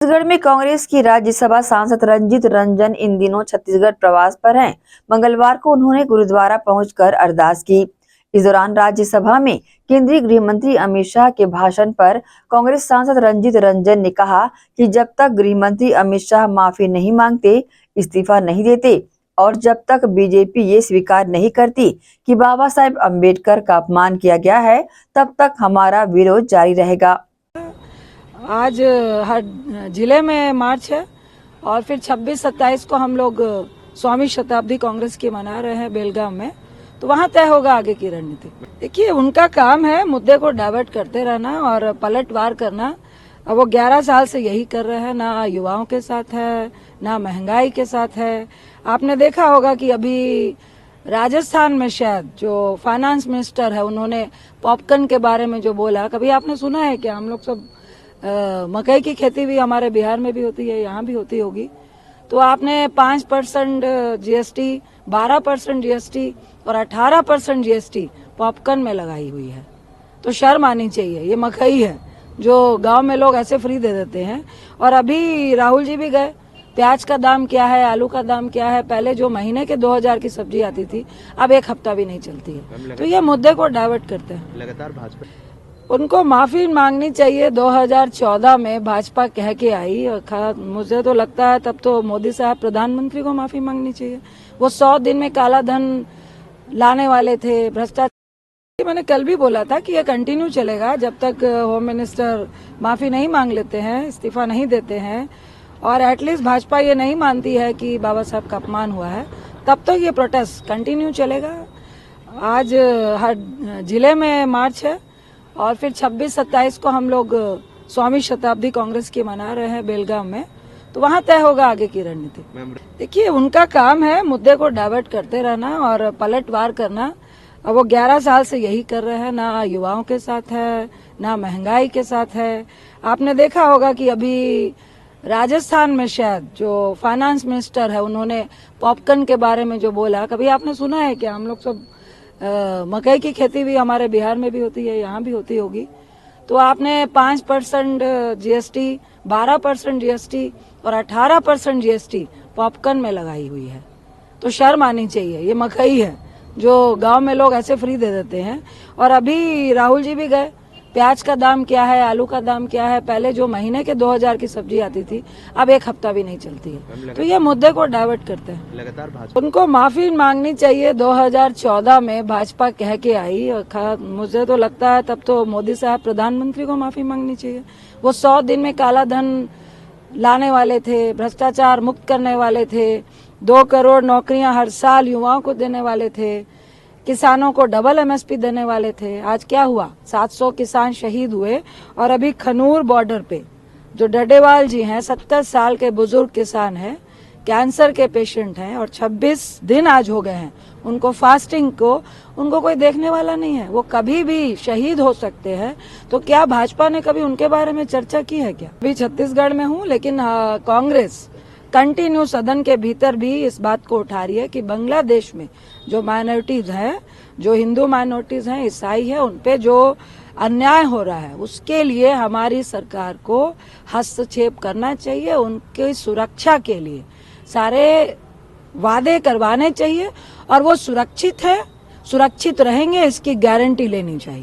छत्तीसगढ़ में कांग्रेस की राज्यसभा सांसद रंजीत रंजन इन दिनों छत्तीसगढ़ प्रवास पर हैं। मंगलवार को उन्होंने गुरुद्वारा पहुंचकर अरदास की। इस दौरान राज्यसभा में केंद्रीय गृह मंत्री अमित शाह के भाषण पर कांग्रेस सांसद रंजीत रंजन ने कहा कि जब तक गृह मंत्री अमित शाह माफी नहीं मांगते, इस्तीफा नहीं देते और जब तक बीजेपी ये स्वीकार नहीं करती कि बाबा साहेब अम्बेडकर का अपमान किया गया है, तब तक हमारा विरोध जारी रहेगा। आज हर जिले में मार्च है और फिर 26-27 को हम लोग स्वामी शताब्दी कांग्रेस की मना रहे हैं बेलगाम में, तो वहां तय होगा आगे की रणनीति। देखिए, उनका काम है मुद्दे को डाइवर्ट करते रहना और पलटवार करना। अब वो 11 साल से यही कर रहे हैं, ना युवाओं के साथ है ना महंगाई के साथ है। आपने देखा होगा कि अभी राजस्थान में शायद जो फाइनेंस मिनिस्टर है उन्होंने पॉपकॉर्न के बारे में जो बोला, कभी आपने सुना है क्या? हम लोग सब मकई की खेती भी हमारे बिहार में भी होती है, यहाँ भी होती होगी। तो आपने 5% जीएसटी, 12% जीएसटी और 18% जीएसटी पॉपकॉर्न में लगाई हुई है, तो शर्म आनी चाहिए। ये मकई है जो गांव में लोग ऐसे फ्री दे देते हैं। और अभी राहुल जी भी गए, प्याज का दाम क्या है, आलू का दाम क्या है। पहले जो महीने के 2000 की सब्जी आती थी, अब एक हफ्ता भी नहीं चलती है। तो ये मुद्दे को डाइवर्ट करते हैं। लगातार भाजपा उनको माफी मांगनी चाहिए। 2014 में भाजपा कह के आई, और मुझे तो लगता है तब तो मोदी साहब प्रधानमंत्री को माफी मांगनी चाहिए। वो 100 दिन में काला धन लाने वाले थे, भ्रष्टाचार। मैंने कल भी बोला था कि ये कंटिन्यू चलेगा जब तक होम मिनिस्टर माफी नहीं मांग लेते हैं, इस्तीफा नहीं देते हैं और एटलीस्ट भाजपा ये नहीं मानती है कि बाबा साहब का अपमान हुआ है, तब तक ये प्रोटेस्ट कंटिन्यू चलेगा। आज हर जिले में मार्च है और फिर 26-27 को हम लोग स्वामी शताब्दी कांग्रेस की मना रहे हैं बेलगाम में, तो वहां तय होगा आगे की रणनीति। देखिए, उनका काम है मुद्दे को डाइवर्ट करते रहना और पलटवार करना। अब वो 11 साल से यही कर रहे हैं, ना युवाओं के साथ है ना महंगाई के साथ है। आपने देखा होगा कि अभी राजस्थान में शायद जो फाइनेंस मिनिस्टर है उन्होंने पॉपकॉर्न के बारे में जो बोला, कभी आपने सुना है क्या? हम लोग सब मकई की खेती भी हमारे बिहार में भी होती है, यहाँ भी होती होगी। तो आपने 5% जीएसटी, 12% जीएसटी और 18% जीएसटी पॉपकॉर्न में लगाई हुई है, तो शर्म आनी चाहिए। ये मकई है जो गांव में लोग ऐसे फ्री दे देते हैं। और अभी राहुल जी भी गए, प्याज का दाम क्या है, आलू का दाम क्या है। पहले जो महीने के 2000 की सब्जी आती थी, अब एक हफ्ता भी नहीं चलती है। तो ये मुद्दे को डाइवर्ट करते हैं। लगातार भाजपा उनको माफी मांगनी चाहिए। 2014 में भाजपा कह के आई, और मुझे तो लगता है तब तो मोदी साहब प्रधानमंत्री को माफी मांगनी चाहिए। वो 100 दिन में काला धन लाने वाले थे, भ्रष्टाचार मुक्त करने वाले थे, 2 करोड़ नौकरियां हर साल युवाओं को देने वाले थे, किसानों को डबल एमएसपी देने वाले थे। आज क्या हुआ? 700 किसान शहीद हुए। और अभी खनूर बॉर्डर पे जो डडेवाल जी हैं, 70 साल के बुजुर्ग किसान हैं, कैंसर के पेशेंट हैं और 26 दिन आज हो गए हैं उनको फास्टिंग को, उनको कोई देखने वाला नहीं है। वो कभी भी शहीद हो सकते हैं। तो क्या भाजपा ने कभी उनके बारे में चर्चा की है क्या? अभी छत्तीसगढ़ में हूँ, लेकिन कांग्रेस कंटिन्यू सदन के भीतर भी इस बात को उठा रही है कि बांग्लादेश में जो माइनॉरिटीज हैं, जो हिंदू माइनॉरिटीज हैं, ईसाई है, उनपे जो अन्याय हो रहा है, उसके लिए हमारी सरकार को हस्तक्षेप करना चाहिए। उनकी सुरक्षा के लिए सारे वादे करवाने चाहिए और वो सुरक्षित है, सुरक्षित रहेंगे, इसकी गारंटी लेनी चाहिए।